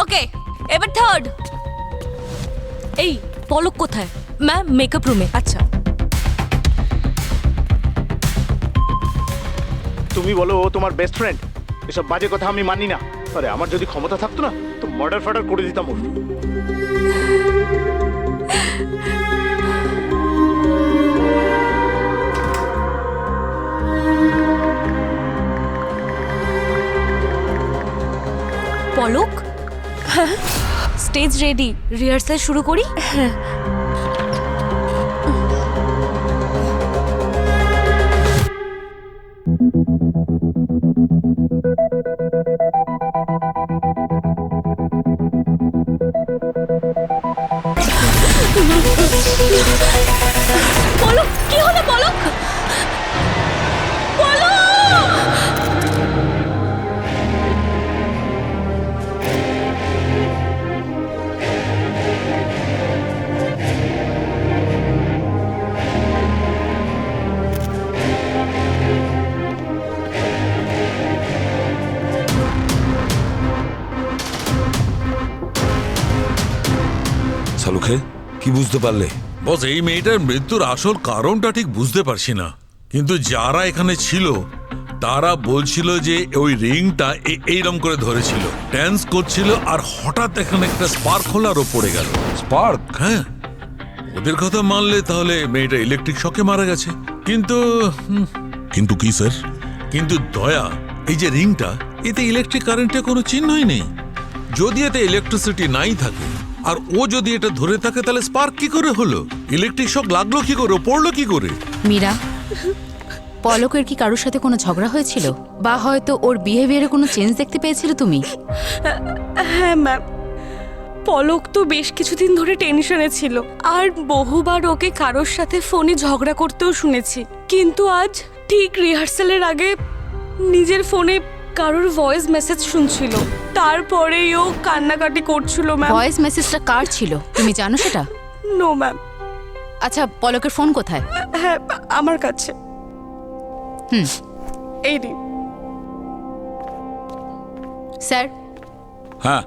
ওকে, এবার থার্ড। এই পলক কোথায়? ম্যাম মেকআপ রুমে। আচ্ছা, তুমি বলো ও তোমার বেস্ট ফ্রেন্ড? এসব বাজে কথা আমি মানি না। আরে আমার যদি ক্ষমতা থাকতো না তো মার্ডার ফার্ডার করে দিতাম ওর। পলক স্টেজ রেডি, রিহার্সাল শুরু করি। হ্যাঁ, পলক কি হলো? পলক, পলক! শালুখে কি বুঝতে পারলে? বস, এই মেয়েটার মৃত্যুর আসল কারণটা ঠিক বুঝতে পারছি না, কিন্তু যারা এখানে ছিল তারা বলছিল যে ওই রিংটা এইরকম করে ধরেছিল, ড্যান্স করছিল, আর হঠাৎ এখানে একটা স্পার্ক হলো আর ও পড়ে গেল। স্পার্ক? হ্যাঁ, ওদের কথা মানলে তাহলে মেয়েটা ইলেকট্রিক শকে মারা গেছে। কিন্তু কিন্তু কি স্যার? কিন্তু দয়া, এই যে রিংটা, এতে ইলেকট্রিক কারেন্টের কোনো চিহ্নই নেই। যদি এতে ইলেকট্রিসিটি নাই থাকে আর ও যদি এটা ধরে থাকে তাহলে স্পার্ক কি করে হলো? ইলেকট্রিক শক লাগলো কি করে? পড়লো কি করে? মীরা, পলকের কি কারোর সাথে কোনো ঝগড়া হয়েছিল, বা হয়তো ওর বিহেভিয়ারে কোনো চেঞ্জ দেখতে পেয়েছিলে তুমি? হ্যাঁ ম্যাম, পলক তো বেশ কিছুদিন ধরে টেনশনে ছিল, আর বহুবার ওকে কারোর সাথে ফোনে ঝগড়া করতেও শুনেছি। কিন্তু আজ ঠিক রিহার্সালের আগে নিজের ফোনে কারোর ভয়েস মেসেজ শুনছিল, তারপরেই ও কান্নাকাটি করছিল। ম্যাম, ভয়েস মেসেজটা কার ছিল তুমি জানো সেটা? No ma'am. আচ্ছা, পলকের ফোন কোথায়? হ্যাঁ, আমার কাছে। হুম, এই রে। স্যার, হ্যাঁ,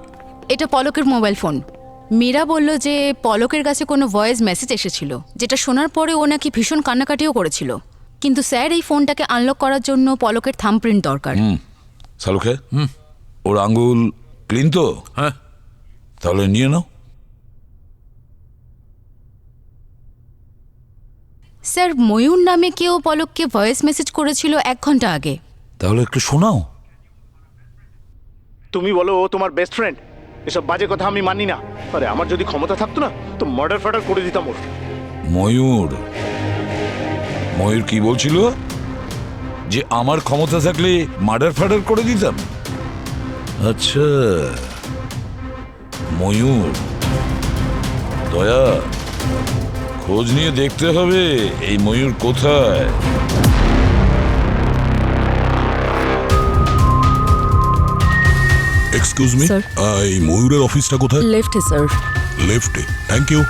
এটা পলকের মোবাইল ফোন। মীরা বলল যে পলকের কাছে কোনো ভয়েস মেসেজ এসেছিল, যেটা শোনার পরে ও নাকি ভীষণ কান্নাকাটিও করেছিল। কিন্তু স্যার, এই ফোনটাকে আনলক করার জন্য পলকের থাম্বপ্রিন্ট দরকার। শালুখে ওর আঙ্গুল ক্লিন তো? হ্যাঁ, তাহলে নিয়ে নাও। স্যার, ময়ূর নামে কেউ পলককে ভয়েস মেসেজ করেছিল 1 ঘন্টা আগে। তাহলে একটু শোনাও। তুমি বলো ও তোমার বেস্ট ফ্রেন্ড? এসব বাজে কথা আমি মানি না। আরে আমার যদি ক্ষমতা থাকতো না তো মার্ডার ফার্ডার করে দিতাম ওর। ময়ূর ময়ূর কি বলছিল? যে আমার ক্ষমতা থাকলে মার্ডার ফার্ডার করে দিতাম? আচ্ছা, ময়ূর। দয়া, খোঁজ নিয়ে দেখতে হবে এই ময়ূর কোথায়। Excuse me, Sir. এই ময়ূরের অফিসটা কোথায়? লেফটে স্যার। লেফটে, থ্যাংক ইউ।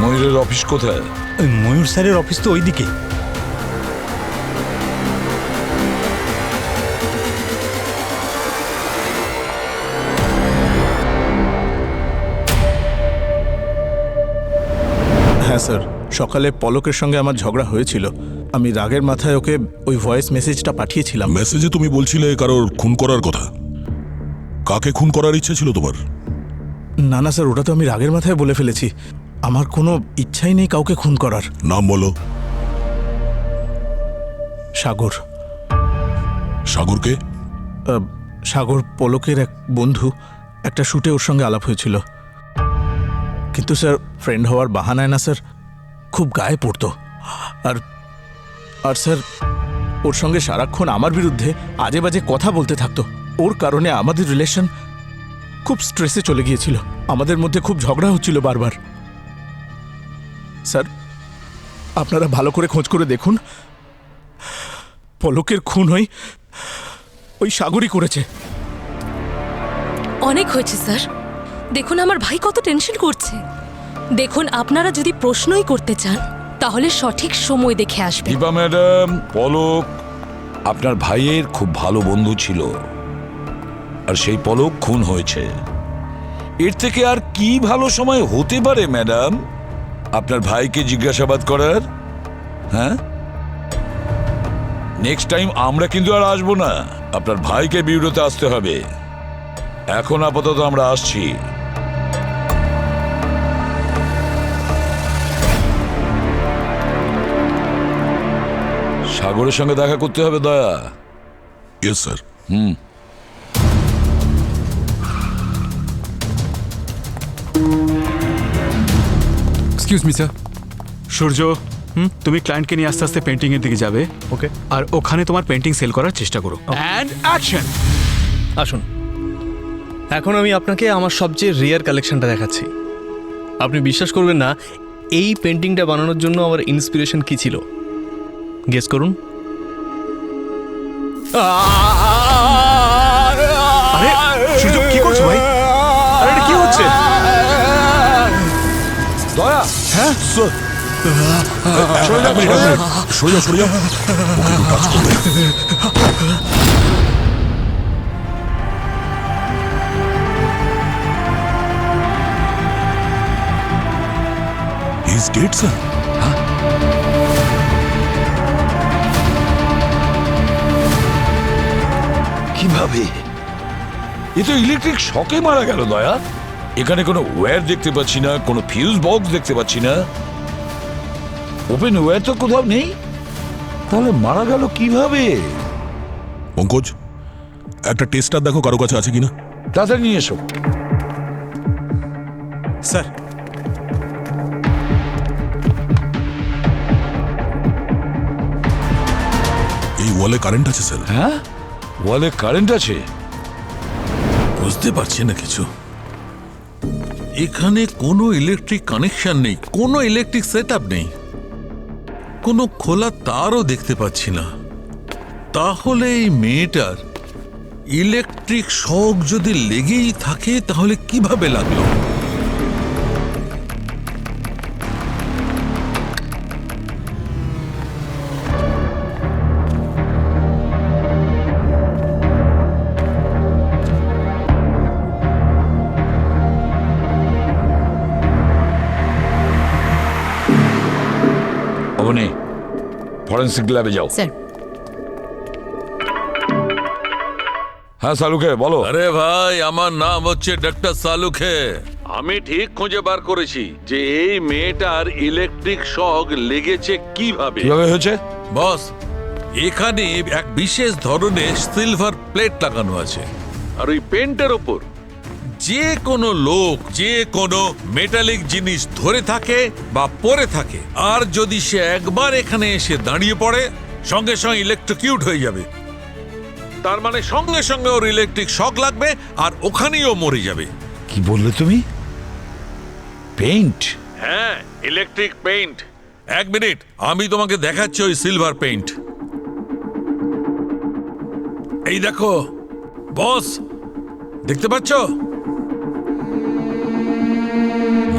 ময়ূরের অফিস কোথায়? ময়ূর স্যারের অফিস তো ওইদিকে। হ্যাঁ স্যার, সকালে পলকের সঙ্গে আমার ঝগড়া হয়েছিল। আমি রাগের মাথায় ওকে ওই ভয়েস মেসেজটা পাঠিয়েছিলাম। মেসেজে তুমি বলছিলে কারোর খুন করার কথা। কাকে খুন করার ইচ্ছে ছিল তোমার? না না স্যার, ওটা তো আমি রাগের মাথায় বলে ফেলেছি। আমার কোনো ইচ্ছাই নেই কাউকে খুন করার। নাম বলো। সাগর। সাগরকে? সাগর পলকের এক বন্ধু। একটা শুটে ওর সঙ্গে আলাপ হয়েছিল, কিন্তু স্যার ফ্রেন্ড হওয়ার বাহানায় না স্যার খুব গায়ে পড়তো। আর আর স্যার ওর সঙ্গে সারাক্ষণ আমার বিরুদ্ধে আজে বাজে কথা বলতে থাকতো। ওর কারণে আমাদের রিলেশন খুব স্ট্রেসে চলে গিয়েছিল। আমাদের মধ্যে খুব ঝগড়া হচ্ছিল বারবার। স্যার, আপনারা ভালো করে খোঁজ করে দেখুন, পলকের খুন ওই সাগরই করেছে। অনেক হয়েছে স্যার, দেখুন আমার ভাই কত টেনশন করছে। দেখুন, আপনারা যদি প্রশ্নই করতে চান তাহলে সঠিক সময় দেখে আসবেন। দীপা ম্যাডাম, পলক আপনার ভাইয়ের খুব ভালো বন্ধু ছিল, আর সেই পলক খুন হয়েছে। এর থেকে আর কি ভালো সময় হতে পারে ম্যাডাম আপনার ভাইকে জিজ্ঞাসাবাদ করার? হ্যাঁ, নেক্সট টাইম আমরা কিন্তু আর আসবো না। আপনার ভাইকে বিউরোতে আসতে হবে। এখন আপাতত আমরা আসছি। সাগরের সঙ্গে দেখা করতে হবে Daya. Yes sir. Excuse me sir. Surya, তুমি ক্লায়েন্টকে নিয়ে আস্তে আস্তে পেন্টিং এর দিকে যাবে। ওকে। আর ওখানে তোমার পেন্টিং সেল করার চেষ্টা করো। And action. আসুন, এখন আমি আপনাকে আমার সবচেয়ে রেয়ার কালেকশনটা দেখাচ্ছি। আপনি বিশ্বাস করবেন না, এই পেন্টিংটা বানানোর জন্য আমার ইন্সপিরেশন কি ছিল, গেস করুন। আরে সূর্য, কি করছো ভাই? আরে এটা কি হচ্ছে? দয়া, হ্যাঁ স্যার। সরে যাও। ওকে একটু টাচ করবে। He's dead, sir. কিভাবে? এ তো ইলেকট্রিক শকে মারা গেল দয়া। এখানে কোনো ওয়্যার দেখতে পাচ্ছি না, কোনো ফিউজ বক্স দেখতে পাচ্ছি না, ওপেন ওয়্যার তো কোথাও নেই। তাহলে মারা গেল কিভাবে? পঙ্কজ, একটা টেস্টার দেখো কারো কাছে আছে কিনা। তাড়াতাড়ি নিয়ে এসো। স্যার, এই ওয়ালে কারেন্ট আছে স্যার। হ্যাঁ, ওয়ালে কারেন্ট আছে। বুঝতে পারছি না কিছু। এখানে কোনো ইলেকট্রিক কানেকশন নেই, কোনো ইলেকট্রিক সেটআপ নেই, কোনো খোলা তারও দেখতে পাচ্ছি না। তাহলে এই মেয়েটার ইলেকট্রিক শক যদি লেগেই থাকে তাহলে কিভাবে লাগলো? অবনী, ফরেন্সিক ল্যাবে যাও। স্যার, হ্যাঁ সালুকে বলো। আরে ভাই, আমার নাম হচ্ছে ডক্টর সালুখে। আমি ঠিক খুঁজে বার করেছি যে এই মেয়েটার ইলেকট্রিক শক লেগেছে কিভাবে। কিভাবে হয়েছে? বস, এখানে এক বিশেষ ধরনের সিলভার প্লেট লাগানো আছে, আর ওই পেন্টের ওপর যে কোনো লোক যে কোনো মেটালিক জিনিস ধরে থাকে বা পরে থাকে, আর যদি সে একবার এখানে এসে দাঁড়িয়ে পড়ে, সঙ্গে সঙ্গে ইলেকট্রিকিউট হয়ে যাবে। তার মানে সঙ্গে সঙ্গে ওর ইলেকট্রিক শক লাগবে আর ওখানেই ও মরে যাবে। কি বললে তুমি? পেইন্ট? হ্যাঁ, ইলেকট্রিক পেইন্ট। এক মিনিট, আমি তোমাকে দেখাচ্ছি ওই সিলভার পেইন্ট। এই দেখো বস, দেখতে পাচ্ছ?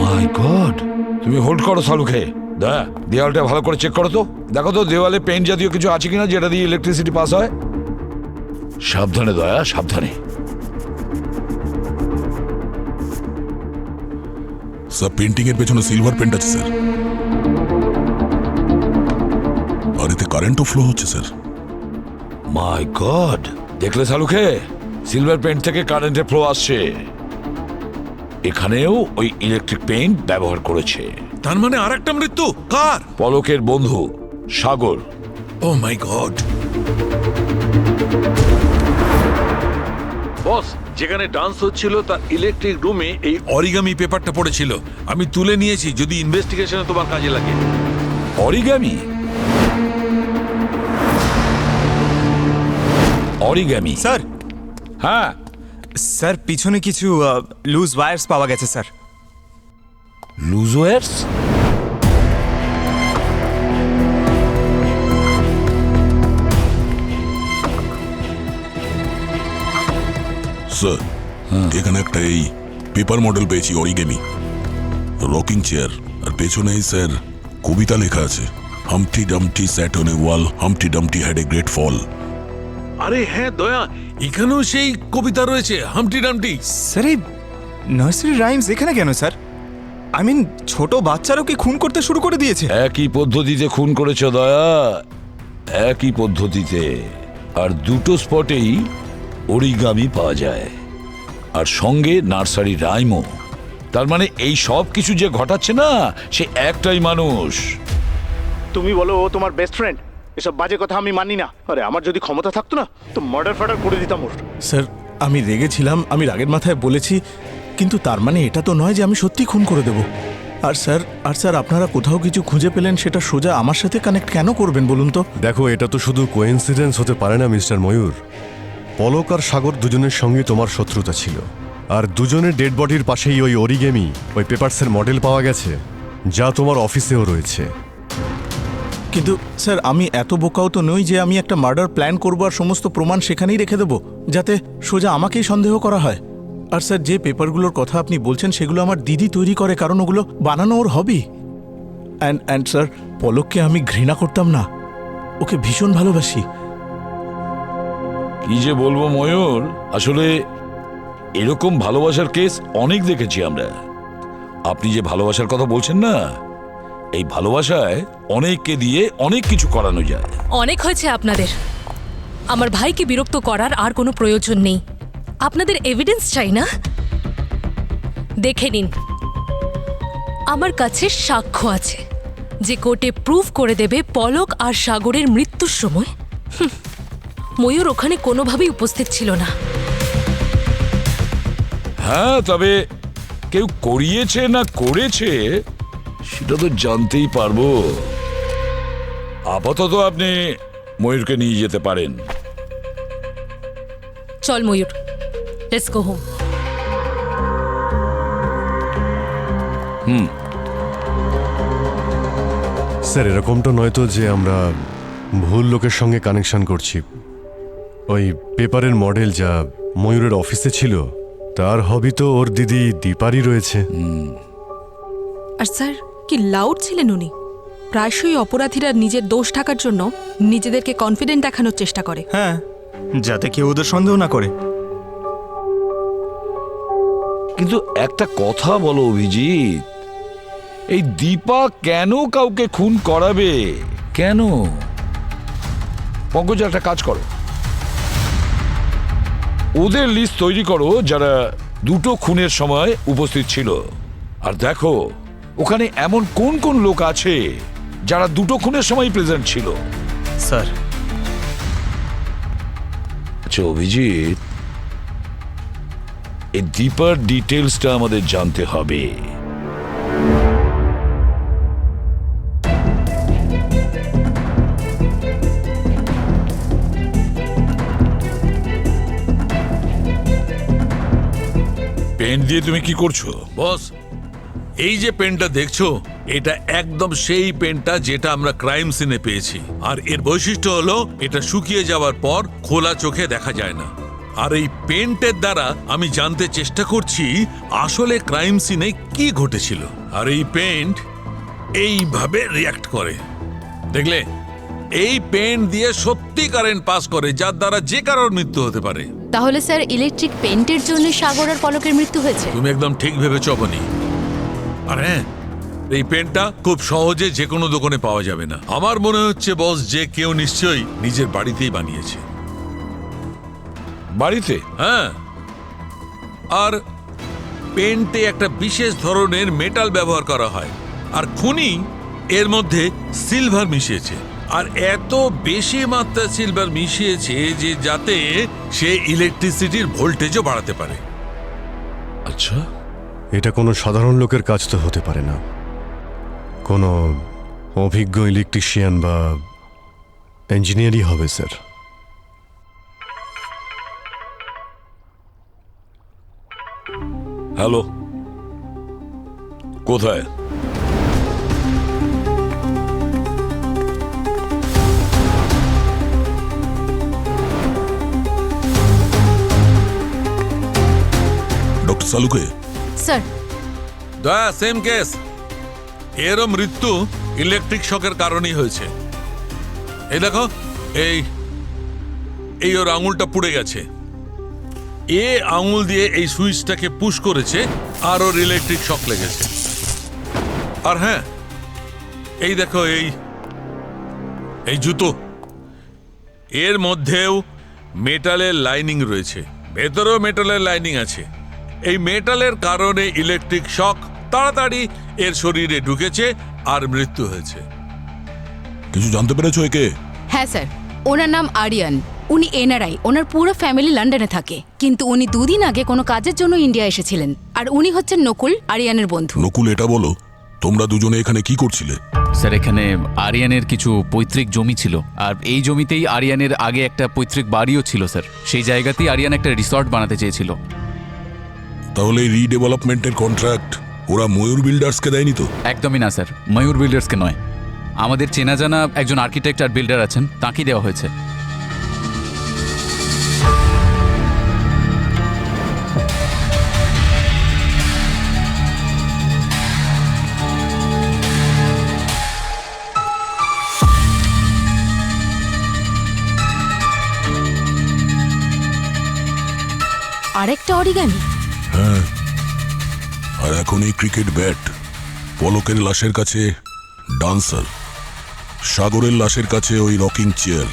মাই গড! তুমি হোল্ড করো সালুকে। দয়া, দেওয়ালটা ভালো করে চেক করো তো। দেখো তো দেওয়ালে পেইন্ট জাতীয় কিছু আছে কিনা যেটা দিয়ে ইলেকট্রিসিটি পাস হয়। সাবধানে দয়া, সাবধানে। স্যার, পেন্টিং এর পেছনে সিলভার পেন্ট আছে স্যার, আর এতে কারেন্টও ফ্লো হচ্ছে স্যার। মাই গড! দেখলে সালুকে, সিলভার পেইন্ট থেকে কারেন্টের ফ্লো আসছে। এখানেও ওই ইলেকট্রিক পেইন্ট ব্যবহার করেছে। তার মানে আরেকটা মৃত্যু কার? পলকের বন্ধু সাগর। ও মাই গড! বস, যেখানে ডান্স হচ্ছিল তার ইলেকট্রিক রুমে এই অরিগামি পেপারটা পড়েছিল। আমি তুলে নিয়েছি, যদি ইনভেস্টিগেশনে তোমার কাজে লাগে। অরিগামি? অরিগামি? স্যার, হ্যাঁ স্যার পিছনে কিছু লুজ ওয়্যারস পাওয়া গেছে স্যার। Loose wires? স্যার, এখানে একটা এই পেপার মডেল পেয়েছি, অরিগেমি, রকিং চেয়ার, আর পেছনেই স্যার কবিতা লেখা আছে। Humpty Dumpty sat on a wall, Humpty Dumpty had a great fall, আরে হ্যাঁ দয়া, এখানেও সেই কবিতা রয়েছে হামটি ডামটি। স্যার এই নার্সারি রাইমস এখানে কেন স্যার? আই মিন ছোট বাচ্চারও কি খুন করতে শুরু করে দিয়েছে? একই পদ্ধতিতে খুন করেছ দয়া, একই পদ্ধতিতে। আর দুটো স্পটেই অরিগামি পাওয়া যায়, আর সঙ্গে নার্সারি রাইমও। তার মানে এই সব কিছু যে ঘটাচ্ছে না, সে একটাই মানুষ। তুমি বলো ও তোমার বেস্ট ফ্রেন্ড, এসব বাজে কথা আমি মানি না। আরে আমার যদি ক্ষমতা থাকতো না তো মার্ডার ফার্ডার করে দিতাম ওর। স্যার আমি রেগেছিলাম, আমি রাগের মাথায় বলেছি, কিন্তু তার মানে এটা তো নয় যে আমি সত্যি খুন করে দেব। আর স্যার আপনারা কোথাও কিছু খুঁজে পেলেন সেটা সোজা আমার সাথে কানেক্ট কেন করবেন বলুন তো? দেখো, এটা তো শুধু কোইন্সিডেন্স হতে পারে না মিস্টার ময়ূর। পলক আর সাগর দুজনের সঙ্গে তোমার শত্রুতা ছিল, আর দুজনের ডেড বডির পাশেই ওই অরিগেমি, ওই পেপারসের মডেল পাওয়া গেছে, যা তোমার অফিসেও রয়েছে। কিন্তু স্যার আমি এত বোকাও তো নই যে আমি একটা মার্ডার প্ল্যান করবো আর সমস্ত প্রমাণ সেখানেই রেখে দেবো, যাতে সোজা আমাকেই সন্দেহ করা হয়। আর স্যার যে পেপারগুলোর কথা আপনি বলছেন সেগুলো আমার দিদি তৈরি করে, কারণ ওগুলো বানানো ওর হবি। অ্যান্ড স্যার পলককে আমি ঘৃণা করতাম না, ওকে ভীষণ ভালোবাসি। কি যে বলবো ময়ূর, আসলে এরকম ভালোবাসার কেস অনেক দেখেছি আমরা। আপনি যে ভালোবাসার কথা বলছেন না, এই ভালোবাসায় অনেককে দিয়ে অনেক কিছু করানো যায়। অনেক হয়েছে আপনাদের। আমার ভাইকে বিরক্ত করার আর কোনো প্রয়োজন নেই। আপনাদের এভিডেন্স চাই না? দেখে নিন, আমার কাছে সাক্ষ্য আছে যে কোর্টে প্রুফ করে দেবে পলক আর সাগরের মৃত্যুর সময় ময়ূর ওখানে কোনোভাবেই উপস্থিত ছিল না। হ্যাঁ, তবে কেউ করিয়েছে না করেছে সেটা তো জানতেই পারবো। আপাতত আপনি ময়ূরকে নিয়ে যেতে পারেন। চল ময়ূর, লেটস গো হোম। স্যার, এরকমটা নয় তো যে আমরা ভুল লোকের সঙ্গে কানেকশন করছি। ওই পেপারের মডেল যা ময়ূরের অফিসে ছিল, তার হবি তো ওর দিদি দীপারই রয়েছে। আর স্যার কি লাউড ছিলেন উনি। প্রায়শই অপরাধীরা নিজের দোষ ঢাকার জন্য নিজেদেরকে কনফিডেন্ট দেখানোর চেষ্টা করে। হ্যাঁ, যাতে কেউ ওদের সন্দেহ না করে। কিন্তু একটা কথা বলো অভিজিৎ, এই দীপা কেন কাউকে খুন করাবে? কেন? পঙ্কজ, একটা কাজ করো, ওদের লিস্ট তৈরি করো যারা দুটো খুনের সময় উপস্থিত ছিল, আর দেখো ওখানে এমন কোন কোন লোক আছে যারা দুটো খুনের সময় প্রেজেন্ট ছিল। স্যার আচ্ছা অভিজিৎ, এই দীপার ডিটেলসটা আমাদের জানতে হবে। পেন দিয়ে তুমি কি করছো? বস, এই যে পেনটা দেখছো, এটা একদম সেই পেনটা যেটা আমরা ক্রাইম সিনে পেয়েছি। আর এর বৈশিষ্ট্য হলো এটা শুকিয়ে যাওয়ার পর খোলা চোখে দেখা যায় না। আর এই পেন্টের দ্বারা আমি জানতে চেষ্টা করছি আসলে ক্রাইম সিনে কি ঘটেছিল। আর এই পেন্ট এইভাবে রিয়াক্ট করে, দেখলে? এই পেন্ট দিয়ে সত্যি কারেন্ট পাস করে, যার দ্বারা যে কারোর মৃত্যু হতে পারে। তাহলে স্যার ইলেকট্রিক পেন্টের জন্য সাগর আর পলকের মৃত্যু হয়েছে? তুমি একদম ঠিক ভেবেছো বনি। আর হ্যাঁ, এই পেনটা খুব সহজে যে কোনো দোকানে পাওয়া যাবে না। আমার মনে হচ্ছে বস, যে কেউ নিশ্চয়ই নিজের বাড়িতেই বানিয়েছে। বাড়িতে? হ্যাঁ, আর পেন্টে একটা বিশেষ ধরনের মেটাল ব্যবহার করা হয়, আর খুনি এর মধ্যে সিলভার মিশিয়েছে। আর এত বেশি মাত্রা সিলভার মিশিয়েছে যে যাতে সে ইলেকট্রিসিটির ভোল্টেজও বাড়াতে পারে। আচ্ছা, এটা কোনো সাধারণ লোকের কাজ তো হতে পারে না। কোনো অভিজ্ঞ ইলেকট্রিশিয়ান বা ইঞ্জিনিয়ারই হবে স্যার। হ্যালো, কোথায়? ডক্টর সালুকে। স্যার, দয়া, সেম কেস। এরও মৃত্যু ইলেকট্রিক শকের কারণেই হয়েছে। এই দেখো, এই ওর আঙুলটা পুড়ে গেছে। এ আঙুল দিয়ে এই সুইচটাকে পুশ করেছে আর ওর ইলেকট্রিক শক লেগেছে। আর হ্যাঁ, এই দেখো এই জুতো, এর মধ্যেও মেটালের লাইনিং রয়েছে, ভেতরেও মেটালের লাইনিং আছে। এই মেটালের কারণে ইলেকট্রিক শক তাড়াতাড়ি এর শরীরে ঢুকেছে আর মৃত্যু হয়েছে। কিছু জানতে পেরেছো একে? হ্যাঁ স্যার, ওনার নাম আরিয়ান। উনি এনআরআই, ওনার পুরো ফ্যামিলি লন্ডনে থাকে, কিন্তু উনি 2 দিন আগে কোনো কাজের জন্য ইন্ডিয়া এসেছিলেন। আর উনি হচ্ছেন নকুল, আরিয়ানের বন্ধু। নকুল, এটা বলো তোমরা দুজনে এখানে কি করছিলে? স্যার, এখানে আরিয়ানের কিছু পৈতৃক জমি ছিল, আর এই জমিতেই আরিয়ানের আগে একটা পৈতৃক বাড়িও ছিল স্যার। সেই জায়গাতেই আরিয়ান একটা রিসর্ট বানাতে চেয়েছিল। তাহলে এই রিডেভেলপমেন্টের কন্ট্রাক্ট ওরা ময়ূর বিল্ডার্সকে দেয়নি তো? একদমই না স্যার, ময়ূর বিল্ডার্সকে নয়। আমাদের চেনা জানা একজন আর্কিটেক্ট আর বিল্ডার আছেন, তাঁকেই দেওয়া হয়েছে। আরেকটা অরিগামি? হ্যাঁ, আর এখন এই ক্রিকেট ব্যাট। পলকের লাশের কাছে ডান্সার, সাগরের লাশের কাছে ওই রকিং চেয়ার,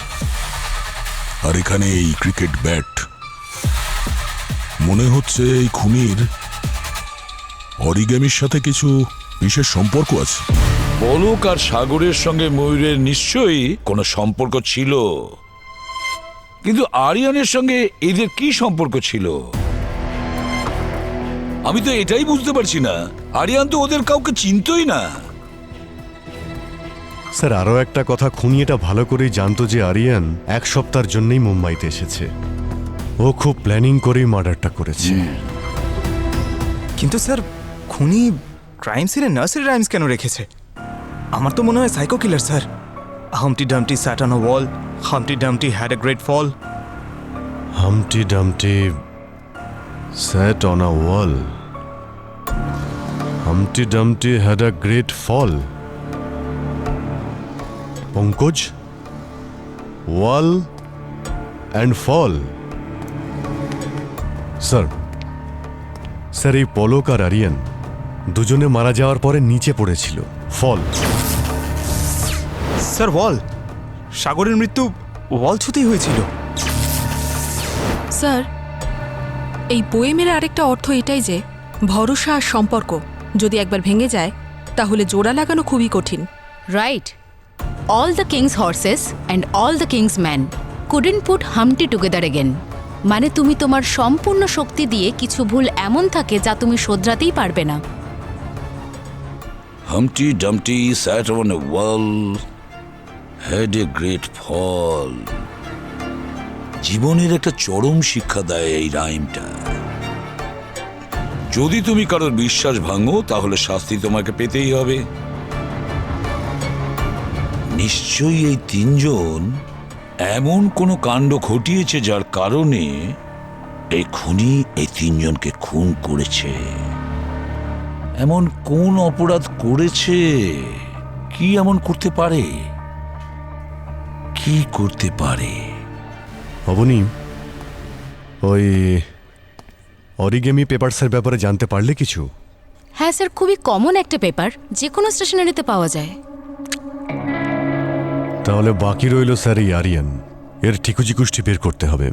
আর এখানে এই ক্রিকেট ব্যাট। মনে হচ্ছে এই খুনির অরিগেমির সাথে কিছু বিশেষ সম্পর্ক আছে। পলক আর সাগরের সঙ্গে ময়ূরের নিশ্চয়ই কোনো সম্পর্ক ছিল, কিন্তু আরিয়ানের সঙ্গে এদের কি সম্পর্ক ছিল আমি তো এটাই বুঝতে পারছি না। আরিয়ান তো ওদের কাউকে চিনতই না। স্যার, আরও একটা কথা, খুনি এটা ভালো করেই জানতো যে আরিয়ান 1 সপ্তাহের জন্যই মুম্বাইতে এসেছে। ও খুব প্ল্যানিং করেই মার্ডারটা করেছে। কিন্তু স্যার, খুনি ক্রাইম সিনে নার্সারি রাইমস কেন রেখেছে? আমার তো মনে হয় psycho killer sir. Humpty Dumpty sat on a wall, Humpty Dumpty had a great fall. Humpty Dumpty sat on a wall. Humpty Dumpty had a great fall. Pankaj, wall and fall. Sir, এই পলক আর আরিয়ান দুজনে মারা যাওয়ার পরে নিচে পড়েছিল, ফল। Sir, ওয়াল। সাগরের মৃত্যু ওয়াল ছুতেই হয়েছিল। স্যার, এই পোয়েমের আরেকটা অর্থ এটাই যে ভরসা আর সম্পর্ক যদি একবার ভেঙে যায় তাহলে জোড়া লাগানো খুবই কঠিন। Right. All the king's horses and all the king's man couldn't put Humpty together again. মানে তুমি তোমার সম্পূর্ণ শক্তি দিয়ে কিছু ভুল এমন থাকে যা তুমি শোধরাতেই পারবে না। হামটি Dumpty sat on a wall, had a great fall. জীবনের একটা চরম শিক্ষা দেয় এই রাইমটা। যদি তুমি কারোর বিশ্বাস ভাঙো তাহলে শাস্তি তোমাকে পেতেই হবে। নিশ্চয়ই এই 3 জন এমন কোনো কাণ্ড ঘটিয়েছে যার কারণে এই খুনি এই 3 জনকে খুন করেছে। এমন কোন অপরাধ করেছে? কি এমন করতে পারে? কি করতে পারে? অবনী, ওই অরিগেমি পেপারসের ব্যাপারে জানতে পারলে কিছু? হ্যাঁ স্যার, খুবই কমন একটা পেপার, যে কোনো স্টেশনারিতে পাওয়া যায়। তাহলে বাকি রইল স্যার এই আরিয়ান। এর ঠিকুজিকুষ্টি বের করতে হবে।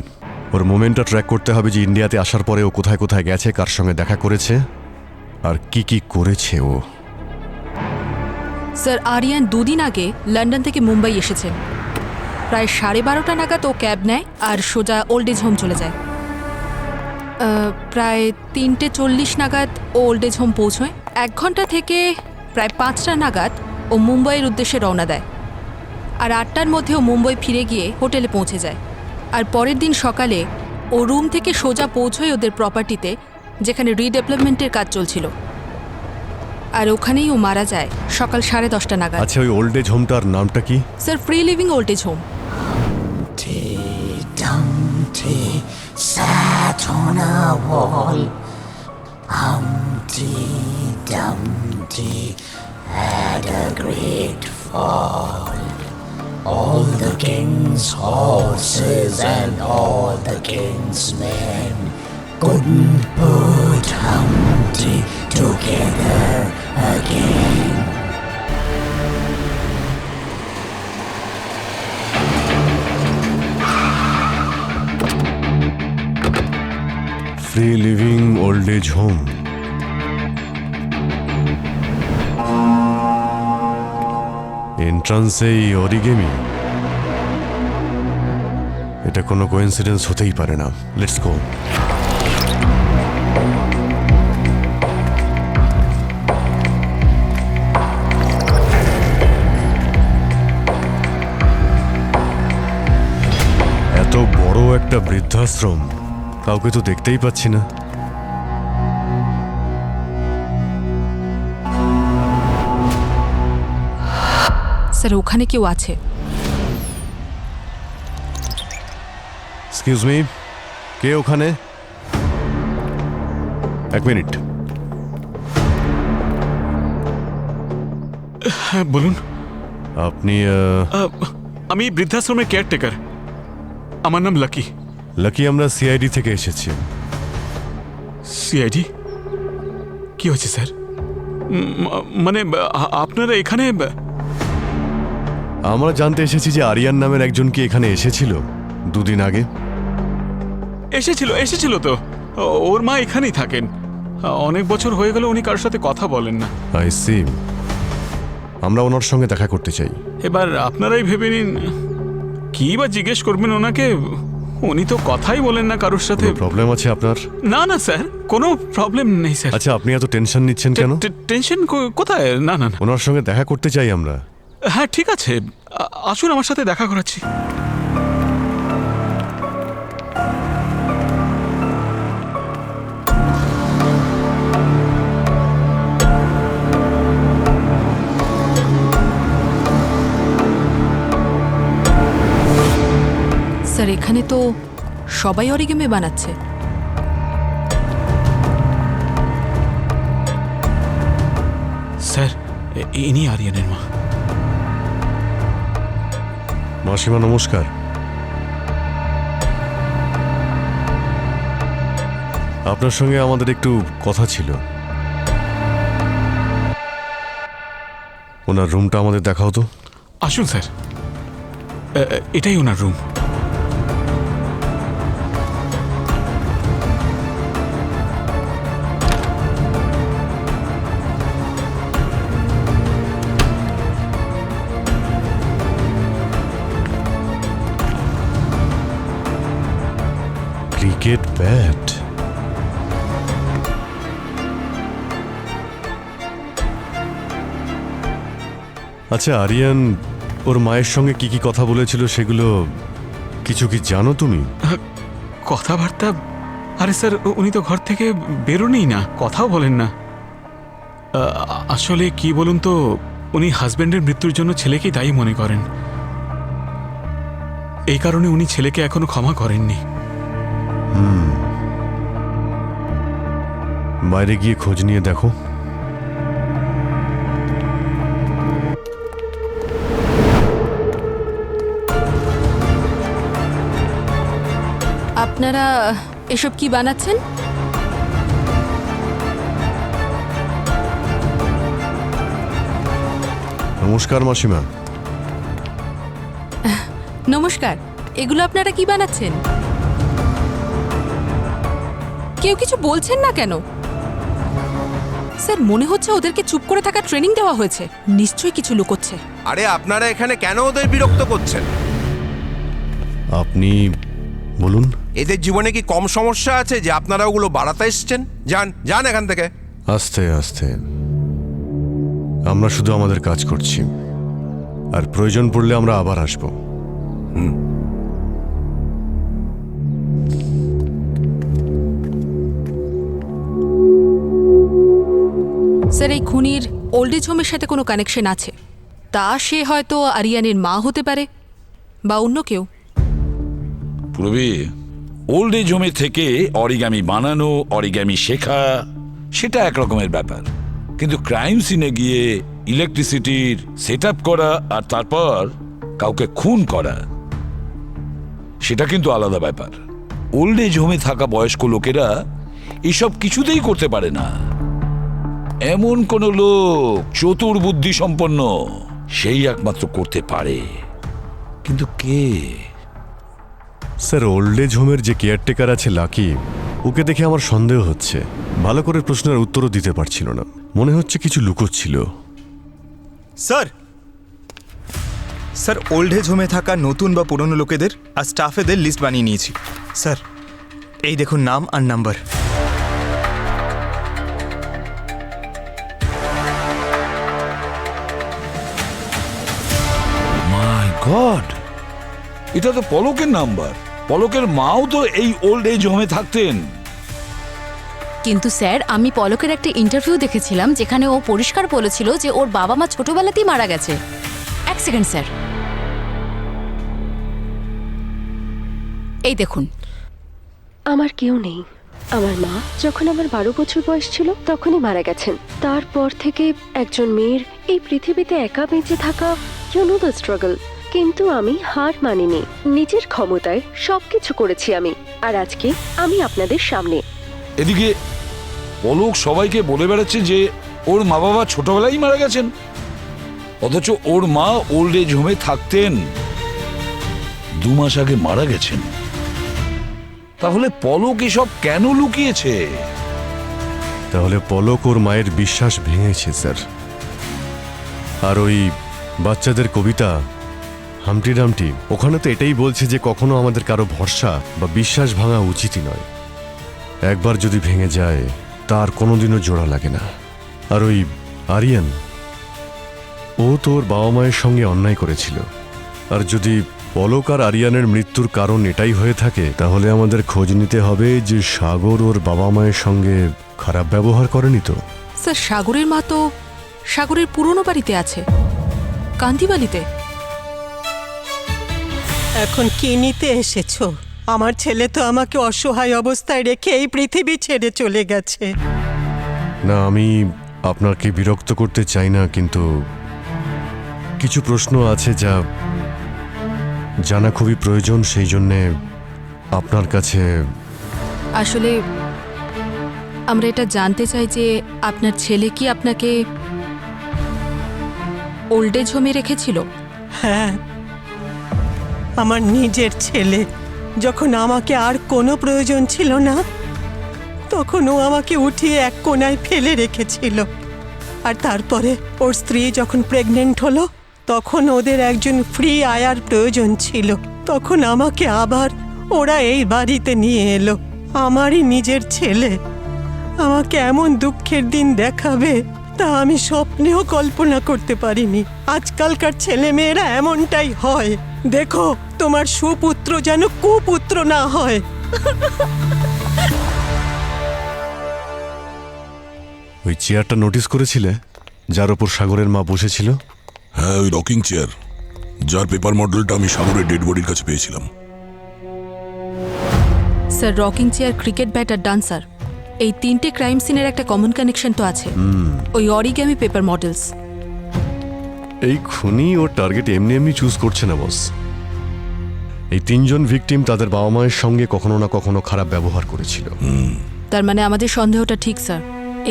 ওর মোমেন্টটা ট্র্যাক করতে হবে যে ইন্ডিয়াতে আসার পরে ও কোথায় কোথায় গেছে, কার সঙ্গে দেখা করেছে আর কি কি করেছে ও। স্যার, আরিয়ান 2 দিন আগে লন্ডন থেকে মুম্বাই এসেছেন। প্রায় 12:30 নাগাদ ও ক্যাব নেয় আর সোজা ওল্ড এজ হোম চলে যায়। প্রায় 3:40 নাগাদ ও ওল্ড এজ হোম পৌঁছয়। 1 ঘন্টা থেকে প্রায় 5টা নাগাদ ও মুম্বাইয়ের উদ্দেশ্যে রওনা দেয়। আর 8টার মধ্যে ও মুম্বাই ফিরে গিয়ে হোটেলে পৌঁছে যায়। আর পরের দিন সকালে ও রুম থেকে সোজা পৌঁছয় ওদের প্রপার্টিতে, যেখানে রিডেভেলপমেন্টের কাজ চলছিল। আর ওখানেই ও মারা যায় সকাল 10:30 নাগাদ। আচ্ছা, ওই ওল্ড এজ হোমটার নামটা কি? Sir, free living old age home. Dumpty sat on a wall. Humpty Dumpty had a great fall. all the king's horses and all the king's men couldn't put Humpty together again. Free living old age home. এন্ট্রান্সেই origami, এটা কোনো coincidence হতেই পারে না। Let's go. এত বড় একটা বৃদ্ধাশ্রম, কাউকে তো দেখতেই পাচ্ছি না। স্যার ওখানে কেউ আছে। এক্সকিউজ মি, কে ওখানে? এক মিনিট। হ্যাঁ বলুন। আপনি আমি বৃদ্ধাশ্রমের কেয়ারটেকার, আমার নাম লাকি। লাকি, আমরা সিআইডি থেকে এসেছি। সিআইডি? কি হয়েছে স্যার? মানে আপনারা এখানে? আমরা জানতে এসেছি যে আরিয়ান নামের একজন কি এখানে এসেছিল দুদিন আগে। এসেছিল তো। ওর মা এখানেই থাকেন, অনেক বছর হয়ে গেল উনি কারোর সাথে কথা বলেন না। I see. আমরা ওনার সঙ্গে দেখা করতে চাই। এবার আপনারাই ভেবে নিন কি বা জিজ্ঞেস করবেন ওনাকে, উনি তো কথাই বলেন না কারোর সাথে। প্রবলেম আছে আপনার? না না স্যার, কোনো প্রবলেম নেই স্যার। আচ্ছা, আপনি এত টেনশন নিচ্ছেন কেন? টেনশন কোথায়? না না না, ওনার সঙ্গে দেখা করতে চাই আমরা। হ্যাঁ ঠিক আছে, আসুন আমার সাথে দেখা করাচ্ছি। স্যার এখানে তো সবাই অরিগেমি বানাচ্ছে। স্যার ইনি আরিয়ানের মা। মাসিমা নমস্কার। আপনার সঙ্গে আমাদের একটু কথা ছিল। ওনার রুমটা আমাদের দেখাও তো। আসুন স্যার, এটাই ওনার রুম। Cricket bat. আচ্ছা আরিয়ান ওর মায়ের সঙ্গে কি কি কথা বলেছিল সেগুলো কিছু কি জানো তুমি? কথাবার্তা? আরে স্যার উনি তো ঘর থেকে বেরোনই না, কথাও বলেন না। আসলে কি বলুন তো, উনি হাজব্যান্ডের মৃত্যুর জন্য ছেলেকেই দায়ী মনে করেন। এই কারণে উনি ছেলেকে এখনো ক্ষমা করেননি। বাইরে গিয়ে খোঁজ নিয়ে দেখো। আপনারা এসব কি বানাচ্ছেন? নমস্কার মাসিমা। নমস্কার, এগুলো আপনারা কি বানাচ্ছেন? কেউ কিছু বলছেন না কেন? স্যার মনে হচ্ছে ওদেরকে চুপ করে থাকা ট্রেনিং দেওয়া হয়েছে, নিশ্চয়ই কিছু লুকোচ্ছে। আরে আপনারা এখানে কেন ওদের বিরক্ত করছেন? আপনি বলুন। এদের জীবনে কি কম সমস্যা আছে যে আপনারা ওগুলো বাড়াতে এসছেন? যান যান এখান থেকে। আস্তে আস্তে, আমরা শুধু আমাদের কাজ করছি, আর প্রয়োজন পড়লে আমরা আবার আসবো। স্যার এই খুনির ওল্ড এজ হোমের সাথে কোনো কানেকশন আছে? তা সে হয়তো আরিয়ানের মা হতে পারে বা অন্য কেউ। পূর্বে ওল্ড এজ হোমে থেকে অরিগামি বানানো, অরিগামি শেখা, সেটা একরকমের ব্যাপার, কিন্তু ক্রাইম সিনে গিয়ে ইলেকট্রিসিটির সেট আপ করা আর তারপর কাউকে খুন করা সেটা কিন্তু আলাদা ব্যাপার। ওল্ড এজ হোমে থাকা বয়স্ক লোকেরা এসব কিছুতেই করতে পারে না। এমন কোন লোক চতুর বুদ্ধি সম্পন্ন সেই একমাত্র করতে পারে, কিন্তু কে? স্যার, ওল্ড এজ হোমের যে কেয়ারটেকার আছে লাকি, ওকে দেখে আমার সন্দেহ হচ্ছে। ভালো করে প্রশ্নের উত্তরও দিতে পারছিল না, মনে হচ্ছে কিছু লুকোচ্ছিল। স্যার, স্যার ওল্ড এজ হোমে থাকা নতুন বা পুরনো লোকেদের আর স্টাফেদের লিস্ট বানিয়ে নিয়েছি। স্যার এই দেখুন নাম আর নাম্বার। মাই গড, এটা তো পলকের নাম্বার। পলকের মাও তো এই ওল্ড এজ হোমে থাকতেন। কিন্তু স্যার, আমি পলকের একটা ইন্টারভিউ দেখেছিলাম যেখানে ও পরিষ্কার বলেছিল যে ওর বাবা মা ছোটবেলাতেই মারা গেছে। এক সেকেন্ড স্যার, এই দেখুন। আমার কেউ নেই। আমার মা যখন আমার 12 বছর বয়স ছিল তখনই মারা গেছেন। তারপর থেকে একজন মেয়ের এই পৃথিবীতে একা বেঁচে থাকা, ইউ নো দ্য স্ট্রাগল। কিন্তু আমি হার মানিনি, নিজের ক্ষমতায় সবকিছু করেছি আমি, আর আজকে আমি আপনাদের সামনে। এদিকে পলক সবাইকে বলে বেড়াচ্ছে যে ওর মা বাবা ছোটবেলায় মারা গেছেন, অথচ ওর মা ওল্ড এজ হোমে থাকতেন, 2 মাস আগে মারা গেছেন। তাহলে পলক এসব কেন লুকিয়েছে? তাহলে পলক ওর মায়ের বিশ্বাস ভেঙেছে স্যার। আর ওই বাচ্চাদের কবিতা হামটি ডামটি, ওখানে তো এটাই বলছে যে কখনো আমাদের কারো ভরসা বা বিশ্বাস ভাঙা উচিতই নয়। একবার যদি ভেঙে যায় তার কোনোদিনও জোড়া লাগে না। আর ওই আরিয়ান, ও তো ওর বাবা মায়ের সঙ্গে অন্যায় করেছিল। আর যদি পলক আর আরিয়ানের মৃত্যুর কারণ এটাই হয়ে থাকে, তাহলে আমাদের খোঁজ নিতে হবে যে সাগর ওর বাবা মায়ের সঙ্গে খারাপ ব্যবহার করেনি তো। স্যার, সাগরের মা তো সাগরের পুরনো বাড়িতে আছে, কান্দিবালিতে। এখন কি নিতে এসেছো? আমার ছেলে তো আমাকে অসহায় অবস্থায় রেখে এই পৃথিবী ছেড়ে চলে গেছে। না, আমি আপনাকে বিরক্ত করতে চাই না, কিন্তু কিছু প্রশ্ন আছে যা জানা খুবই প্রয়োজন, সেই জন্যে আপনার কাছে। আসলে আমরা এটা জানতে চাই যে আপনার ছেলে কি আপনাকে ওল্ড এজ হোমে রেখেছিল? হ্যাঁ, আমার নিজের ছেলে। যখন আমাকে আর কোনো প্রয়োজন ছিল না, তখন ও আমাকে উঠিয়ে এক কোণায় ফেলে রেখেছিল। আর তারপরে ওর স্ত্রী যখন প্রেগনেন্ট হলো, তখন ওদের একজন ফ্রি আয়ার প্রয়োজন ছিল। তখন আমাকে আবার ওরা এই বাড়িতে নিয়ে এলো। আমারই নিজের ছেলে আমাকে এমন দুঃখের দিন দেখাবে তা আমি স্বপ্নেও কল্পনা করতে পারিনি। আজকালকার ছেলে মেয়েরা এমনটাই হয়। দেখো, তোমার সুপুত্র যেন কুপুত্র না হয়। ওই চেয়ারটা নোটিস করেছিলে যার ওপর সাগরের মা বসেছিল? হ্যাঁ, ওই রকিং চেয়ার, যার পেপার মডেলটা আমি সাগরের ডেড বডির কাছে পেয়েছিলাম। Sir, rocking chair, cricket bat আর ডান্সার, এই 3টে ক্রাইম সিনের একটা কমন কানেকশন তো আছে। ওই অরিগ্যামি পেপার মডেলস। এই খুনি ও টার্গেট এমনি এমনি চুজ করছে না বস। এই 3জন ভিকটিম তাদের বাবা মায়ের সঙ্গে কখনো না কখনো খারাপ ব্যবহার করেছিল। তার মানে আমাদের সন্দেহটা ঠিক স্যার।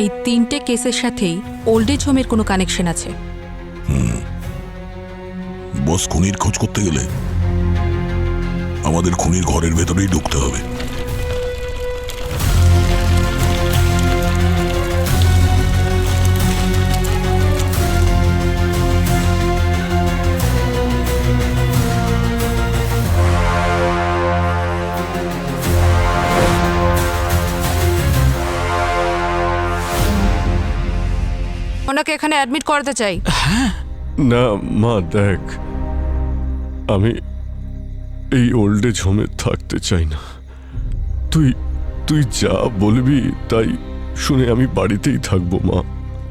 এই 3টে কেসের সাথেই ওল্ড এজ হোমের কোনো কানেকশন আছে। বস, খুনির খোঁজ করতে গেলে আমাদের খুনির ঘরের ভেতরেই ঢুকতে হবে। ওনাকে এখানে অ্যাডমিট করাতে চাই। না মা, দেখ, আমি এই ওল্ড এজ হোমে থাকতে চাই না। তুই যা বলবি তাই শুনে আমি বাড়িতেই থাকবো মা,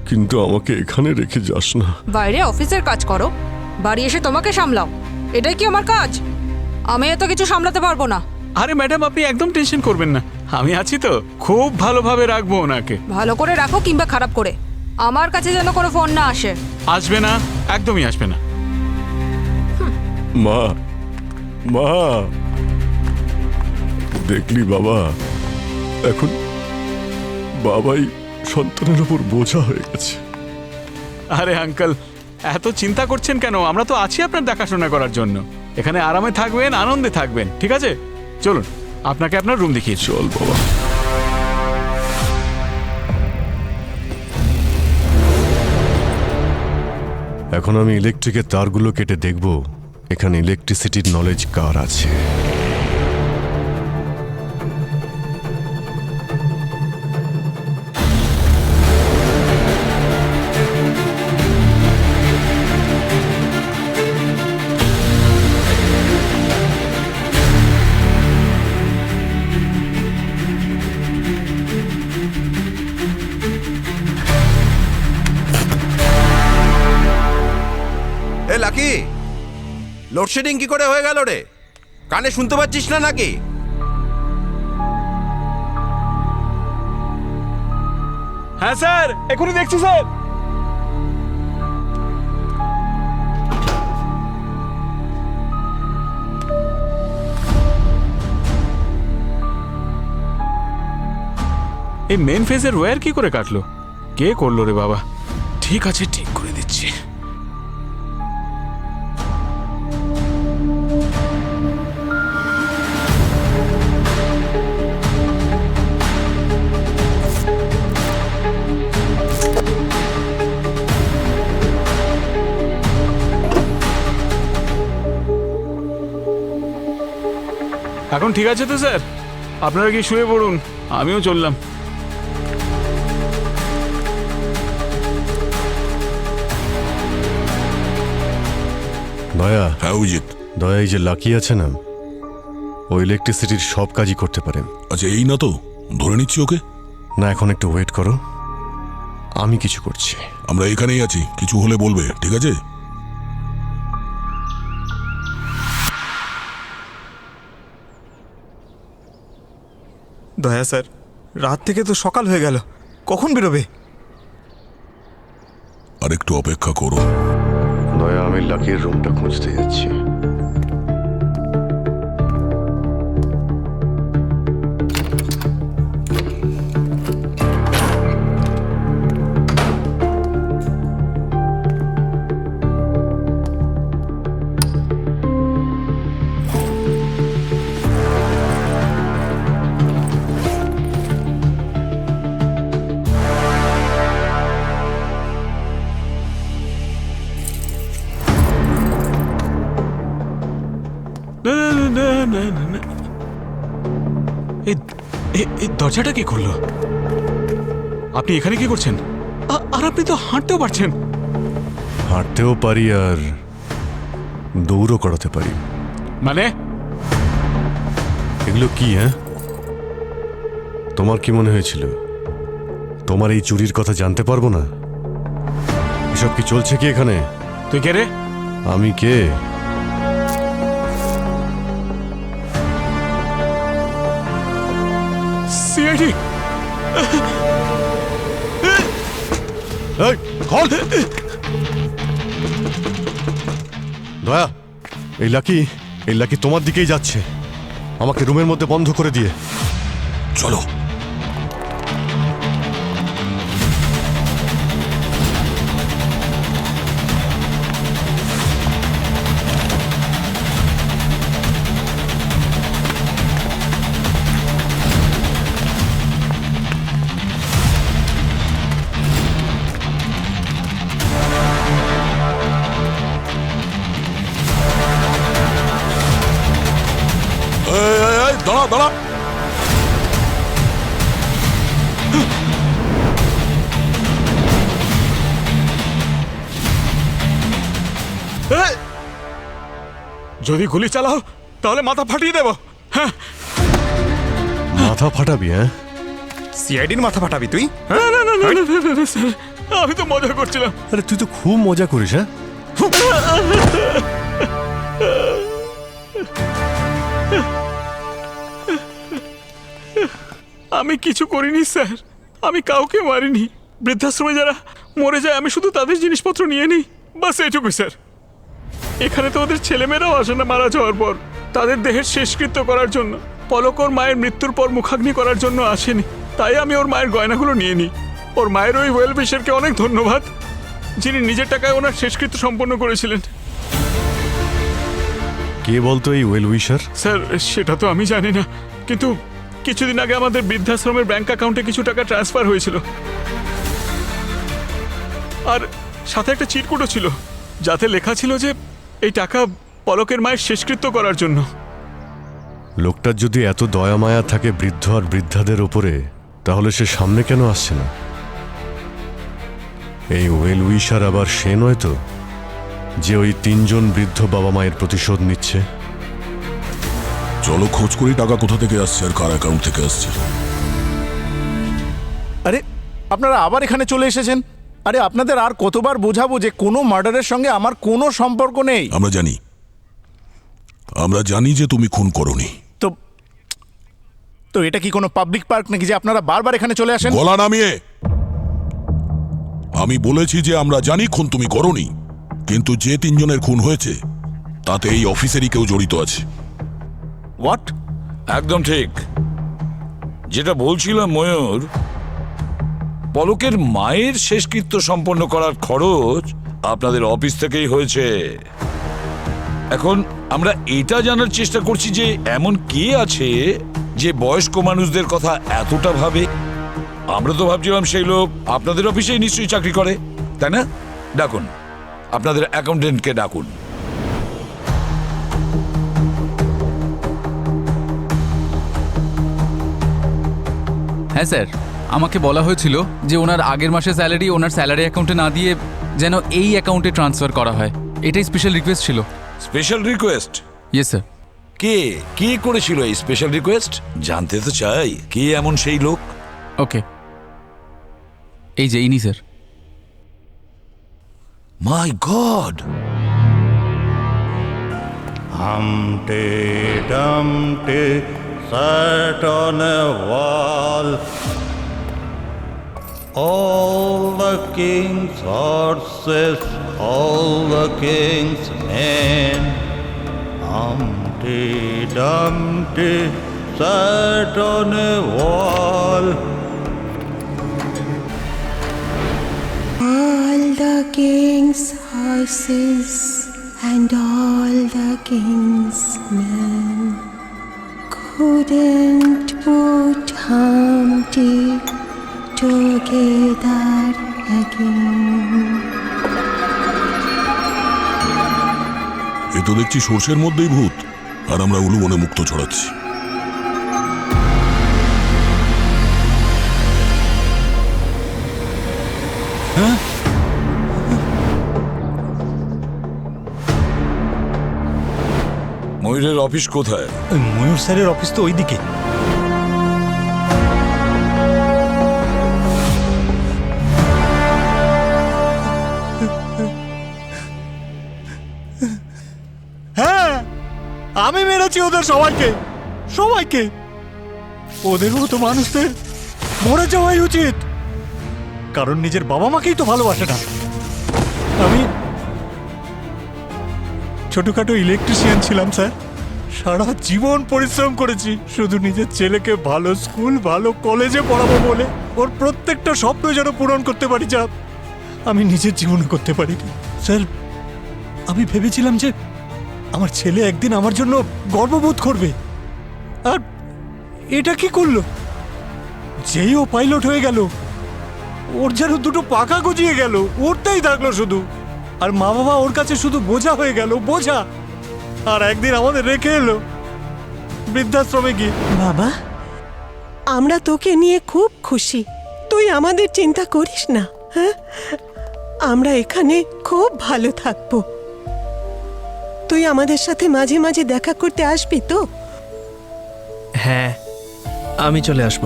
কিন্তু আমাকে এখানে রেখে যাস না। বাইরে অফিসের কাজ করো, বাড়ি এসে তোমাকে সামলাও, এটাই কি আমার কাজ? আমি এত কিছু সামলাতে পারবো না। আরে ম্যাডাম, আপনি একদম টেনশন করবেন না, আমি আছি তো, খুব ভালোভাবে রাখবো ওনাকে। ভালো করে রাখো কিংবা খারাপ করে, আমার কাছে যেন কোনো ফোন না আসে। আসবে না, একদমই আসবে না। মা, মা, দেখলি বাবা, এখন বাবাই সন্তানের উপর বোঝা হয়ে গেছে। আরে আঙ্কেল, এত চিন্তা করছেন কেন? আমরা তো আছি আপনার দেখাশোনা করার জন্য। এখানে আরামে থাকবেন, আনন্দে থাকবেন, ঠিক আছে? চলুন, আপনাকে আপনার রুম দেখিয়ে চল বাবা। এখন আমি ইলেকট্রিকের তারগুলো কেটে দেখব এখানে ইলেকট্রিসিটির নলেজ কার আছে। এ লাকি, লোডশেডিং কি করে হয়ে গেল রে? কানে শুনতে পাচ্ছিস না নাকি? হ্যাঁ স্যার, এখনই দেখছি স্যার। এই মেন ফেজের ওয়্যার কি করে কাটলো? কে করলো রে বাবা? ঠিক আছে, ঠিক করে দিচ্ছি। এখন ঠিক আছে তো স্যার? আপনারা কি শুয়ে পড়ুন, আমিও চললাম। দয়া। হ্যাঁ অভিজিৎ। দয়া, এই যে লাকি আছে না, ও ইলেকট্রিসিটির সব কাজই করতে পারে। আচ্ছা, এই না তো ধরে নিচ্ছি ওকে? না, এখন একটু ওয়েট করো, আমি কিছু করছি। আমরা এখানেই আছি, কিছু হলে বলবে, ঠিক আছে? দয়া স্যার, রাত থেকে তো সকাল হয়ে গেল, কখন বেরোবে? আর একটু অপেক্ষা করো। দয়া, আমি লাকির রুমটা খুঁজতে যাচ্ছি। এই দরজাটা কি করলো? আপনি এখানে কি করছেন? আর আপনি তো হাঁটতেও পারছেন। হাঁটতেও পারি আর দৌড়ও করাতে পারি। মানে এগুলো কি? হ্যাঁ, তোমার কি মনে হয়েছিল তোমার এই চুরির কথা জানতে পারবো না? এসব কি চলছে কি এখানে? তুই কে রে? আমি কে? সিআইডি। দয়া, এই লাকি তোমার দিকেই যাচ্ছে, আমাকে রুমের মধ্যে বন্ধ করে দিয়ে। চলো। দাঁড়া দাঁড়া। যদি গুলি চালাও তাহলে মাথা ফাটিয়ে দেব। হ্যাঁ, মাথা ফাটাবি? হ্যাঁ, সিআইডির মাথা ফাটাবি তুই? না না না না না স্যার, আমি তো মজা করছিলাম। আরে তুই তো খুব মজা করিস। হ্যাঁ, আমি কিছু করিনি স্যার, আমি কাউকে মারিনি। বৃদ্ধাশ্রমে যারা মরে যায় আমি শুধু তাদের জিনিসপত্র নিয়ে নিই, বাস এটুকুই স্যার। এখানে তো ওদের ছেলেমেয়েরাও আসে না মারা যাওয়ার পর, তাদের দেহের শেষকৃত্য করার জন্য। পলক ওর মায়ের মৃত্যুর পর মুখাগ্নি করার জন্য আসেনি, তাই আমি ওর মায়ের গয়নাগুলো নিয়ে নিই। ওর মায়ের ওই ওয়েল উইশারকে অনেক ধন্যবাদ, যিনি নিজের টাকায় ওনার শেষকৃত্য সম্পন্ন করেছিলেন। কে বলতো এই ওয়েল উইশার? স্যার সেটা তো আমি জানি না, কিন্তু কিছুদিন আগে আমাদের বৃদ্ধাশ্রমের ব্যাংক অ্যাকাউন্টে কিছু টাকা ট্রান্সফার হয়েছিল, আর সাথে একটা চিরকুটও ছিল যাতে লেখা ছিল যে এই টাকা পলকের মায়ের শেষকৃত্য করার জন্য। লোকটার যদি এত দয়া মায়া থাকে বৃদ্ধ আর বৃদ্ধাদের ওপরে, তাহলে সে সামনে কেন আসছে না? এই ওয়েল উইশার আবার সে নয় তো, যে ওই 3 জন বৃদ্ধ বাবা মায়ের প্রতিশোধ নিচ্ছে? চলো খোঁজ করি টাকা কোথা থেকে আসছে আর কার অ্যাকাউন্ট থেকে আসছে। আরে আপনারা আবার এখানে চলে এসেছেন? আরে আপনাদের আর কতবার বোঝাবো যে কোনো মার্ডারের সঙ্গে আমার কোনো সম্পর্ক নেই। আমরা জানি যে তুমি খুন করনি। তো এটা কি কোনো পাবলিক পার্ক নাকি যে আপনারা বারবার এখানে চলে আসেন? গলা নামিয়ে। আমি বলেছি যে আমরা জানি খুন তুমি করনি, কিন্তু যে 3 জনের খুন হয়েছে তাতে এই অফিসেরই কেউ জড়িত আছে। হোয়াট? একদম ঠিক। যেটা বলছিলাম ময়ূর, পলকের মায়ের শেষকৃত্য সম্পন্ন করার খরচ আপনাদের অফিস থেকেই হয়েছে। এখন আমরা এটা জানার চেষ্টা করছি যে এমন কে আছে যে বয়স্ক মানুষদের কথা এতটা ভাবে। আমরা তো ভাবছিলাম সেই লোক আপনাদের অফিসেই নিশ্চয়ই চাকরি করে, তাই না? ডাকুন, আপনাদের অ্যাকাউন্টেন্টকে ডাকুন। হ্যাঁ স্যার, আমাকে বলা হয়েছিল যে ওনার আগের মাসের স্যালারি ওনার স্যালারি অ্যাকাউন্টে না দিয়ে যেন এই অ্যাকাউন্টে ট্রান্সফার করা হয়। এটাই স্পেশাল রিকোয়েস্ট ছিল। Special request? Yes sir. কে করেছিল এই স্পেশাল রিকোয়েস্ট? জানতে তো চাই কে এমন সেই লোক। ওকে, এই যে ইনি sir. My god! Humpty Dumpty sat on a wall. All the king's horses, all the king's men. Humpty Dumpty sat on a wall. All the king's horses and all the king's men couldn't put Humpty together again. এ তো দেখছি সর্ষের মধ্যেই ভূত, আর আমরা উলুবনে মুক্ত ছড়াচ্ছি। হ্যাঁ, ময়ূরের office কোথায়? ময়ূর স্যারের অফিস তো ওইদিকে। হ্যাঁ, আমি মেরেছি ওদের সবাইকে। ওদের মতো মানুষদের মরে যাওয়াই উচিত, কারণ নিজের বাবা মাকেই তো ভালোবাসে না। আমি ছোটখাটো ইলেকট্রিশিয়ান ছিলাম স্যার, সারা জীবন পরিশ্রম করেছি শুধু নিজের ছেলেকে ভালো স্কুল ভালো কলেজে পড়াবো বলে। ওর প্রত্যেকটা স্বপ্ন যেন পূরণ করতে পারি, যা আমি নিজের জীবনে করতে পারিনি। স্যার, আমি ভেবেছিলাম যে আমার ছেলে একদিন আমার জন্য গর্ববোধ করবে, আর এটা কি করলো? যেই ও পাইলট হয়ে গেল, ওর যেন দুটো পাখা গজিয়ে গেল, উড়তেই থাকলো শুধু। আর মা বাবা ওর কাছে শুধু বোঝা হয়ে গেল, বোঝা। আর একদিন আমাদের রেখে এলো বৃদ্ধাশ্রমে গিয়ে। বাবা, আমরা তোকে নিয়ে খুব খুশি। তুই আমাদের চিন্তা করিস না। হ্যাঁ, আমরা এখানে খুব ভালো থাকবো। তুই আমাদের সাথে মাঝে মাঝে দেখা করতে আসবি তো? হ্যাঁ, আমি চলে আসব।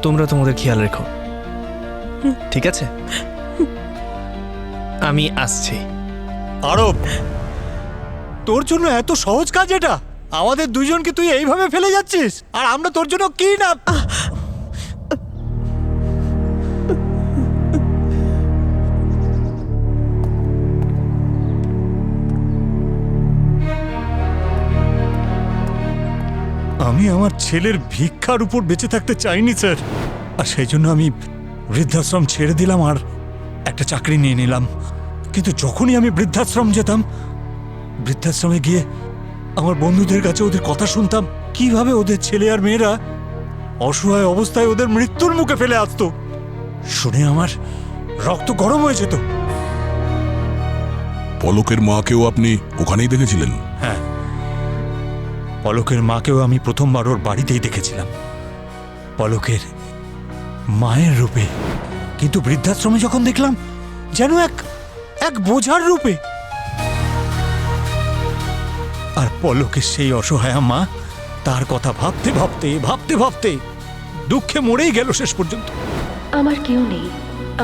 তোমরা তোমাদের খেয়াল রেখো, ঠিক আছে? আমি আসছি। আরব, তোর জন্য এত সহজ কাজ এটা? আমাদের দুজনকে তুই এইভাবে ফেলে যাচ্ছিস, আর আমরা তোর জন্য কি না। আমি আমার ছেলের ভিক্ষার উপর বেঁচে থাকতে চাইনি স্যার, আর সেই জন্য আমি বৃদ্ধাশ্রম ছেড়ে দিলাম আর একটা চাকরি নিয়ে নিলাম। কিন্তু যখনই আমি বৃদ্ধাশ্রম যেতাম, বৃদ্ধাশ্রমে গিয়ে আমার বন্ধুদের কাছে ওদের কথা শুনতাম, কিভাবে ওদের ছেলে আর মেয়েরা অসহায় অবস্থায় ওদের মৃত্যুর মুখে ফেলে আসতো। শুনে আমার রক্ত গরম হয়ে যেত। পলকের মাকেও আপনি ওখানেই দেখেছিলেন? হ্যাঁ, পলকের মাকেও আমি প্রথমবার ওর বাড়িতেই দেখেছিলাম, পলকের মায়ের রূপে। কিন্তু বৃদ্ধাশ্রমে যখন দেখলাম, যেন এক বোঝার রূপে। আর পলকের সেই অসহায় মা, তার কথা ভাবতে ভাবতে ভাবতে ভাবতে দুঃখে মরেই গেল শেষ পর্যন্ত। আমার কেউ নেই।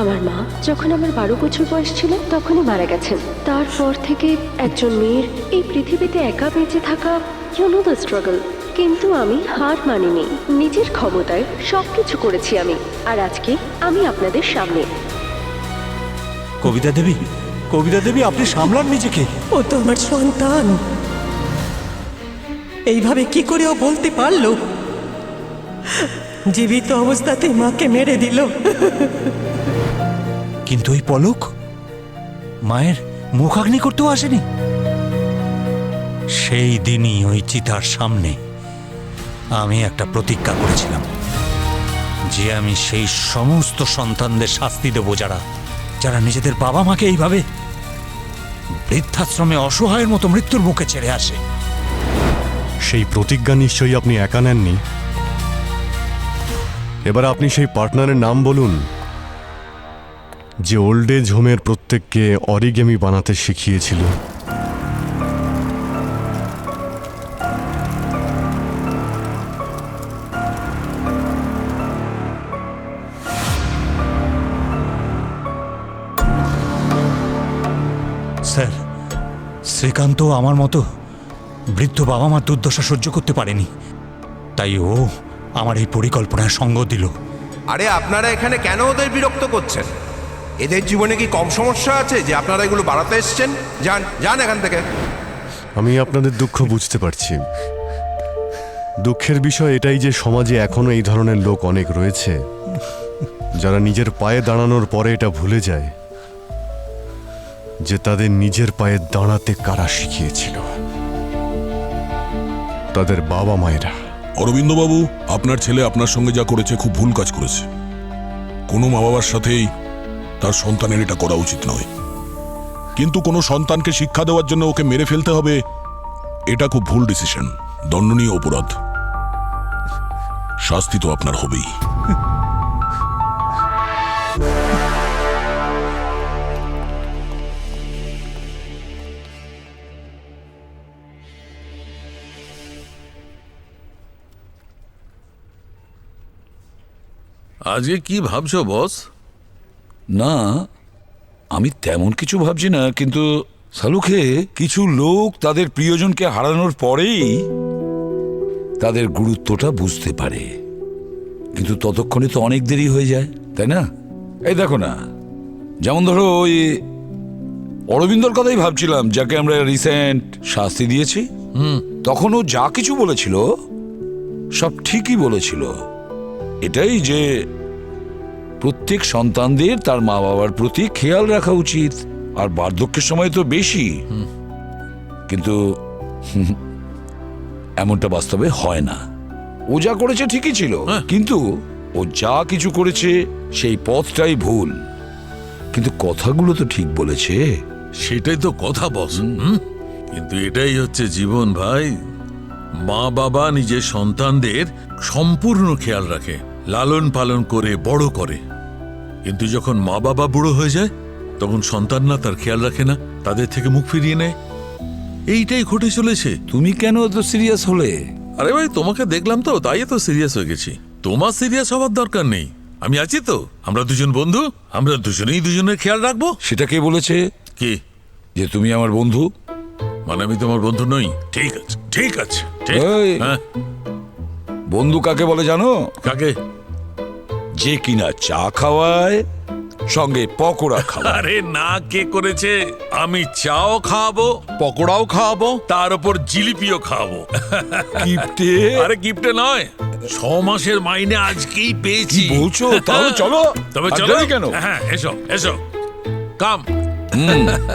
আমার মা যখন আমার 12 বছর বয়স ছিল তখনই মারা গেছেন। তারপর থেকে একজন মেয়ের এই পৃথিবীতে একা বেঁচে থাকা, ইউ নো দ্য স্ট্রাগল। কিন্তু আমি হার মানিনি, নিজের ক্ষমতায় সবকিছু করেছি আমি। আর আজকে আমি আপনাদের সামনে। কবিতা দেবী, কবিতা দেবী, আপনি সামলান নিজেকে। ও তো আমার সন্তান, এইভাবে কি করে ও বলতে পারলো? জীবিত অবস্থাতেই মাকে মেরে দিল। কিন্তু ওই পলক মায়ের মুখাগ্নি করতেও আসেনি। সেই দিনই ওই চিতার সামনে আমি একটা প্রতিজ্ঞা করেছিলাম যে আমি সেই সমস্ত সন্তানদের শাস্তি দেব যারা নিজেদের বাবা মাকে এইভাবে বৃদ্ধাশ্রমে অসহায়ের মতো মৃত্যুর মুখে ছেড়ে আসে। সেই প্রতিজ্ঞা নিশ্চয়ই আপনি একা নেননি। এবার আপনি সেই পার্টনারের নাম বলুন যে ওল্ড এজ হোমের প্রত্যেককে অরিগেমি বানাতে শিখিয়েছিল। স্যার, শ্রীকান্ত আমার মতো বৃদ্ধ বাবা মার দুর্দশা সহ্য করতে পারেনি, তাই ও আমার এই পরিকল্পনায় সঙ্গ দিল। আরে আপনারা এখানে কেন ওদের বিরক্ত করছেন? এদের জীবনে কি কম সমস্যা আছে যে আপনারা এগুলো বাড়াতে এসছেন? যান যান এখান থেকে। আমি আপনাদের দুঃখ বুঝতে পারছি। দুঃখের বিষয় এটাই যে সমাজে এখনো এই ধরনের লোক অনেক রয়েছে যারা নিজের পায়ে দাঁড়ানোর পরে এটা ভুলে যায় যে তাদের নিজের পায়ে দাঁড়াতে কারা শিখিয়েছিল, তাদের বাবা মায়েরা। অরবিন্দবাবু, আপনার ছেলে আপনার সঙ্গে যা করেছে খুব ভুল কাজ করেছে। কোনো মা বাবার সাথেই তার সন্তানের এটা করা উচিত নয়। কিন্তু কোনো সন্তানকে শিক্ষা দেওয়ার জন্য ওকে মেরে ফেলতে হবে, এটা খুব ভুল ডিসিশন, দণ্ডনীয় অপরাধ। শাস্তি তো আপনার হবেই। আজকে কি ভাবছো বস? না, আমি তেমন কিছু ভাবছি না, কিন্তু সালুকে কিছু লোক তাদের প্রিয়জনকে হারানোর পরেই তাদের গুরুত্বটা বুঝতে পারে, কিন্তু ততক্ষণে তো অনেক দেরি হয়ে যায়, তাই না? এই দেখো না, যেমন ধরো ওই অরবিন্দর কথাই ভাবছিলাম, যাকে আমরা রিসেন্ট শাস্তি দিয়েছি। তখন ও যা কিছু বলেছিল সব ঠিকই বলেছিল। এটাই যে প্রত্যেক সন্তানদের তার মা বাবার প্রতি খেয়াল রাখা উচিত, আর বার্ধক্যের সময় তো বেশি। কিন্তু এমনটা বাস্তবে হয় না। ও যা করেছে ঠিকই ছিল, কিন্তু ও যা কিছু করেছে সেই পথটাই ভুল, কিন্তু কথাগুলো তো ঠিক বলেছে। সেটাই তো কথা বস। কিন্তু এটাই হচ্ছে জীবন ভাই। মা বাবা নিজের সন্তানদের সম্পূর্ণ খেয়াল রাখে, লালন পালন করে বড় করে, কিন্তু যখন মা বাবা বুড়ো হয়ে যায় তখন সন্তানরা তার খেয়াল রাখে না, তাদের থেকে মুখ ফিরিয়ে নেয়। এইটাই ঘটে চলেছে। তুমি কেন এত সিরিয়াস হলে? আরে ভাই, তোমাকে দেখলাম তো, তাই তো সিরিয়াস হয়ে গেছি। তোমার সিরিয়াস হওয়ার দরকার নেই, আমি আছি তো। আমরা দুজন বন্ধু, আমরা দুজনেই দুজনের খেয়াল রাখবো। সেটা কে বলেছে? কি? যে তুমি আমার বন্ধু? মানে আমি তোমার বন্ধু নই? ঠিক আছে, ঠিক আছে, ঠিক। হ্যাঁ, বন্ধু কাকে বলে জানো? কাকে? যে কিনা চা খাওয়ায়, সঙ্গে পকোড়া খাওয়া। আরে না, কে করেছে? আমি চাও খাওয়াবো, পকোড়াও খাওয়াবো, তার উপর জিলিপিও খাওয়াবো। গিফটে? আরে গিফটে নয়, 6 মাসের মাইনে আজকেই পেয়েছি। কি বলছো? তাহলে চলো। তবে আর চলো দেরি কেন? হ্যাঁ, এসো এসো, কাম।